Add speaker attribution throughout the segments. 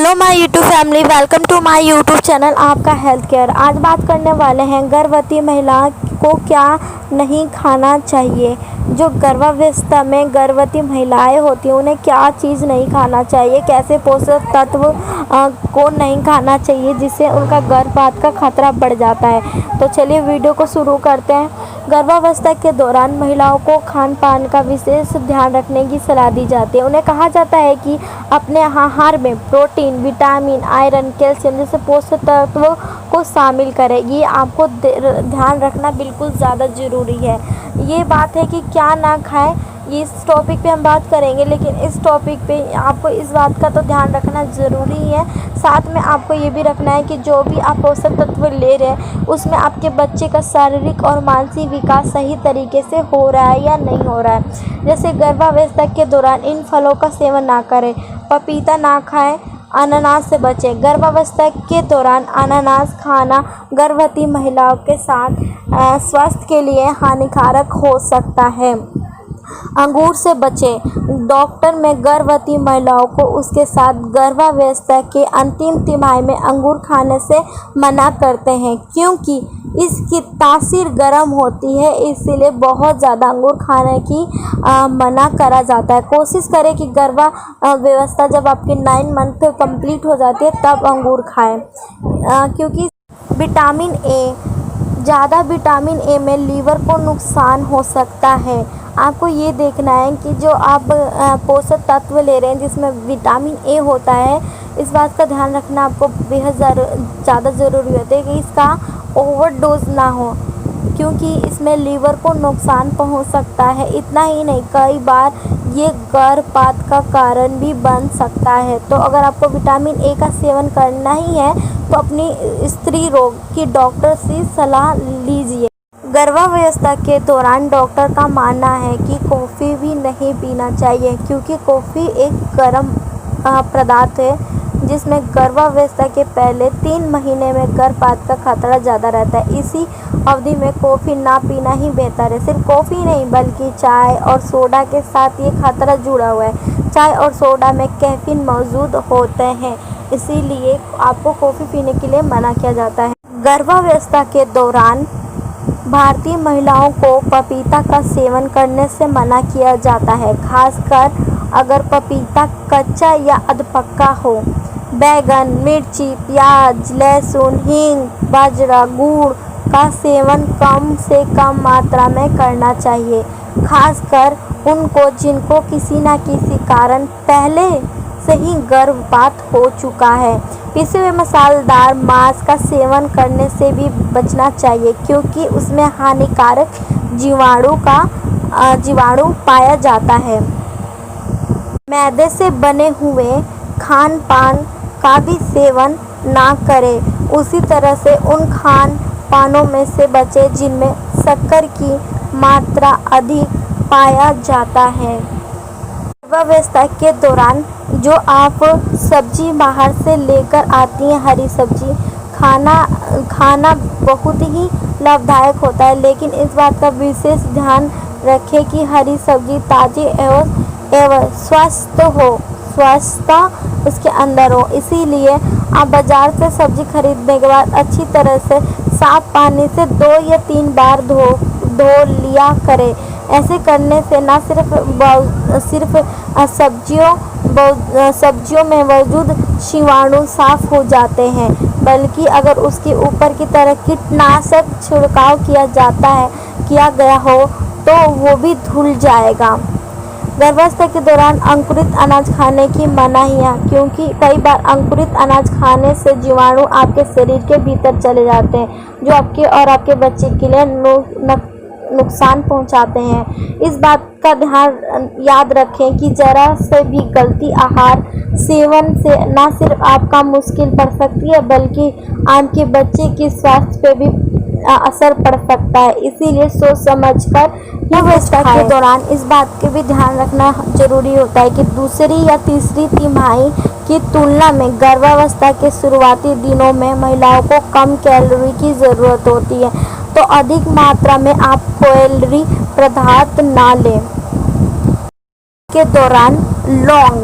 Speaker 1: Hello my YouTube family, welcome to my YouTube channel आपका health care. आज बात करने वाले हैं गर्भवती महिला को क्या नहीं खाना चाहिए। जो गर्भावस्था में गर्भवती महिलाएं होती हैं उन्हें क्या चीज़ नहीं खाना चाहिए, कैसे पोषक तत्व को नहीं खाना चाहिए जिससे उनका गर्भपात का खतरा बढ़ जाता है। तो चलिए वीडियो को शुरू करते हैं। गर्भावस्था के दौरान महिलाओं को खान पान का विशेष ध्यान रखने की सलाह दी जाती है। उन्हें कहा जाता है कि अपने आहार में प्रोटीन, विटामिन, आयरन, कैल्शियम जैसे पोषक तत्वों को शामिल करें। ये आपको ध्यान रखना बिल्कुल ज़्यादा ज़रूरी है। ये बात है कि क्या ना खाएं, इस टॉपिक पे हम बात करेंगे, लेकिन इस टॉपिक पे आपको इस बात का तो ध्यान रखना ज़रूरी है। साथ में आपको ये भी रखना है कि जो भी आप पोषक तत्व ले रहे हैं उसमें आपके बच्चे का शारीरिक और मानसिक विकास सही तरीके से हो रहा है या नहीं हो रहा है। जैसे गर्भावस्था के दौरान इन फलों का सेवन ना करें, पपीता ना खाएं, अनानास से बचें। गर्भावस्था के दौरान अनानास खाना गर्भवती महिलाओं के साथ स्वास्थ्य के लिए हानिकारक हो सकता है। अंगूर से बचें। डॉक्टर में गर्भवती महिलाओं को उसके साथ गर्भावस्था के अंतिम तिमाही में अंगूर खाने से मना करते हैं, क्योंकि इसकी तासीर गर्म होती है, इसीलिए बहुत ज़्यादा अंगूर खाने की मना करा जाता है। कोशिश करें कि गर्भावस्था जब आपकी 9 मंथ कंप्लीट हो जाती है तब अंगूर खाएं, क्योंकि विटामिन ए, ज़्यादा विटामिन ए में लीवर को नुकसान हो सकता है। आपको ये देखना है कि जो आप पोषक तत्व ले रहे हैं जिसमें विटामिन ए होता है, इस बात का ध्यान रखना आपको बेहद ज़्यादा ज़रूरी होता है कि इसका ओवरडोज ना हो, क्योंकि इसमें लीवर को नुकसान पहुंच सकता है। इतना ही नहीं, कई बार ये गर्भपात का कारण भी बन सकता है। तो अगर आपको विटामिन ए का सेवन करना ही है तो अपनी स्त्री रोग की डॉक्टर से सलाह लीजिए। गर्भावस्था के दौरान डॉक्टर का मानना है कि कॉफ़ी भी नहीं पीना चाहिए, क्योंकि कॉफ़ी एक गर्म पदार्थ है जिसमें गर्भावस्था के पहले 3 महीने में गर्भपात का खतरा ज़्यादा रहता है। इसी अवधि में कॉफ़ी ना पीना ही बेहतर है। सिर्फ कॉफ़ी नहीं बल्कि चाय और सोडा के साथ ये खतरा जुड़ा हुआ है। चाय और सोडा में कैफीन मौजूद होते हैं, इसीलिए आपको कॉफ़ी पीने के लिए मना किया जाता है। गर्भावस्था के दौरान भारतीय महिलाओं को पपीता का सेवन करने से मना किया जाता है, खासकर अगर पपीता कच्चा या अधपक्का हो। बैगन, मिर्ची, प्याज, लहसुन, हींग, बाजरा, गुड़ का सेवन कम से कम मात्रा में करना चाहिए, खासकर उनको जिनको किसी न किसी कारण पहले से ही गर्भपात हो चुका है। पिसे हुए मसालेदार मांस का सेवन करने से भी बचना चाहिए, क्योंकि उसमें हानिकारक जीवाणु पाया जाता है। मैदे से बने हुए खान पान का भी सेवन ना करें। उसी तरह से उन खान पानों में से बचें जिनमें शक्कर की मात्रा अधिक पाया जाता है। गर्भावस्था के दौरान जो आप सब्जी बाहर से लेकर आती हैं, हरी सब्जी खाना बहुत ही लाभदायक होता है, लेकिन इस बात का विशेष ध्यान रखें कि हरी सब्जी ताज़ी एवं स्वस्थ उसके अंदर हो। इसीलिए आप बाज़ार से सब्जी खरीदने के बाद अच्छी तरह से साफ पानी से 2 या 3 बार धो लिया करें। ऐसे करने से न सिर्फ सब्जियों में मौजूद जीवाणु साफ हो जाते हैं, बल्कि अगर उसके ऊपर की तरह कीटनाशक छिड़काव किया गया हो तो वो भी धुल जाएगा। गर्भावस्था के दौरान अंकुरित अनाज खाने की मनाही है, क्योंकि कई बार अंकुरित अनाज खाने से जीवाणु आपके शरीर के भीतर चले जाते हैं, जो आपके और आपके बच्चे के लिए नुकसान पहुंचाते हैं। इस बात का ध्यान याद रखें कि जरा से भी गलती आहार सेवन से न सिर्फ आपका मुश्किल पड़ सकती है, बल्कि आपके बच्चे के स्वास्थ्य पे भी असर पड़ सकता है। इसीलिए सोच समझकर गर्भावस्था के दौरान इस बात के भी ध्यान रखना जरूरी होता है कि दूसरी या तीसरी तिमाही की तुलना में गर्भावस्था के शुरुआती दिनों में महिलाओं को कम कैलोरी की ज़रूरत होती है, तो अधिक मात्रा में आप कैलोरी पदार्थ ना लें। के दौरान लौंग,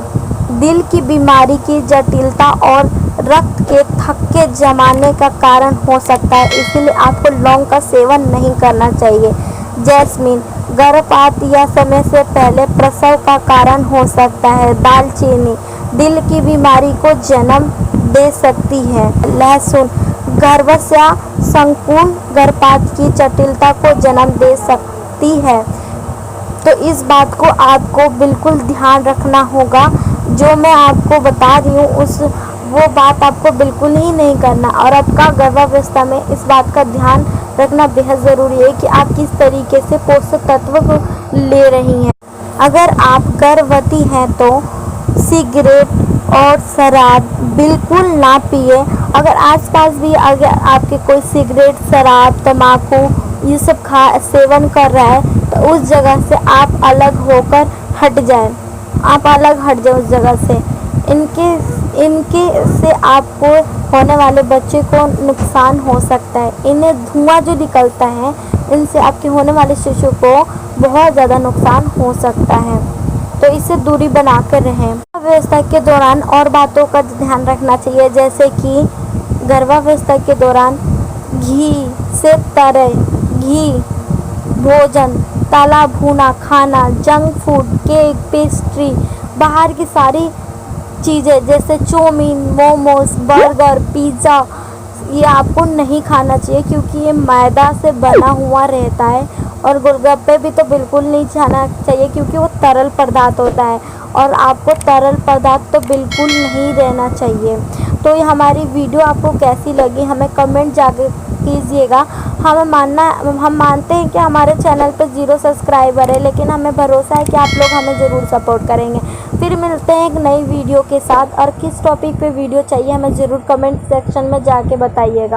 Speaker 1: दिल की बीमारी की जटिलता और रक्त के थक्के जमाने का कारण हो सकता है, इसलिए आपको लौंग का सेवन नहीं करना चाहिए। जैस्मीन गर्भपात या समय से पहले प्रसव का कारण हो सकता है। दालचीनी दिल की बीमारी को जन्म दे सकती है। लहसुन गर्भाशय संकुल गर्भपात की जटिलता को जन्म दे सकती है। तो इस बात को आपको बिल्कुल ध्यान रखना होगा। जो मैं आपको बता रही हूँ वो बात आपको बिल्कुल ही नहीं करना, और आपका गर्भावस्था में इस बात का ध्यान रखना बेहद ज़रूरी है कि आप किस तरीके से पोषक तत्व को ले रही हैं। अगर आप गर्भवती हैं तो सिगरेट और शराब बिल्कुल ना पिए। अगर आसपास भी अगर आपके कोई सिगरेट, शराब, तम्बाकू ये सब सेवन कर रहा है तो उस जगह से आप अलग होकर हट जाएं। आप अलग हट जाए उस जगह से। इनके से आपको होने वाले बच्चे को नुकसान हो सकता है। इन्हें धुआं जो निकलता है इनसे आपके होने वाले शिशु को बहुत ज़्यादा नुकसान हो सकता है, तो इससे दूरी बना कर रहें। गर्भावस्था के दौरान और बातों का ध्यान रखना चाहिए, जैसे कि गर्भावस्था के दौरान घी से तरे घी भोजन, तला भुना खाना, जंक फूड, केक, पेस्ट्री, बाहर की सारी चीज़ें जैसे चाउमीन, मोमोज, बर्गर, पिज़्ज़ा ये आपको नहीं खाना चाहिए, क्योंकि ये मैदा से बना हुआ रहता है। और गोलगप्पे भी तो बिल्कुल नहीं खाना चाहिए, क्योंकि वो तरल पदार्थ होता है और आपको तरल पदार्थ तो बिल्कुल नहीं रहना चाहिए। तो ये हमारी वीडियो आपको कैसी लगी हमें कमेंट जाकर कीजिएगा। हम मानते हैं कि हमारे चैनल पर 0 सब्सक्राइबर है, लेकिन हमें भरोसा है कि आप लोग हमें ज़रूर सपोर्ट करेंगे। फिर मिलते हैं एक नई वीडियो के साथ, और किस टॉपिक पे वीडियो चाहिए हमें ज़रूर कमेंट सेक्शन में जाके बताइएगा।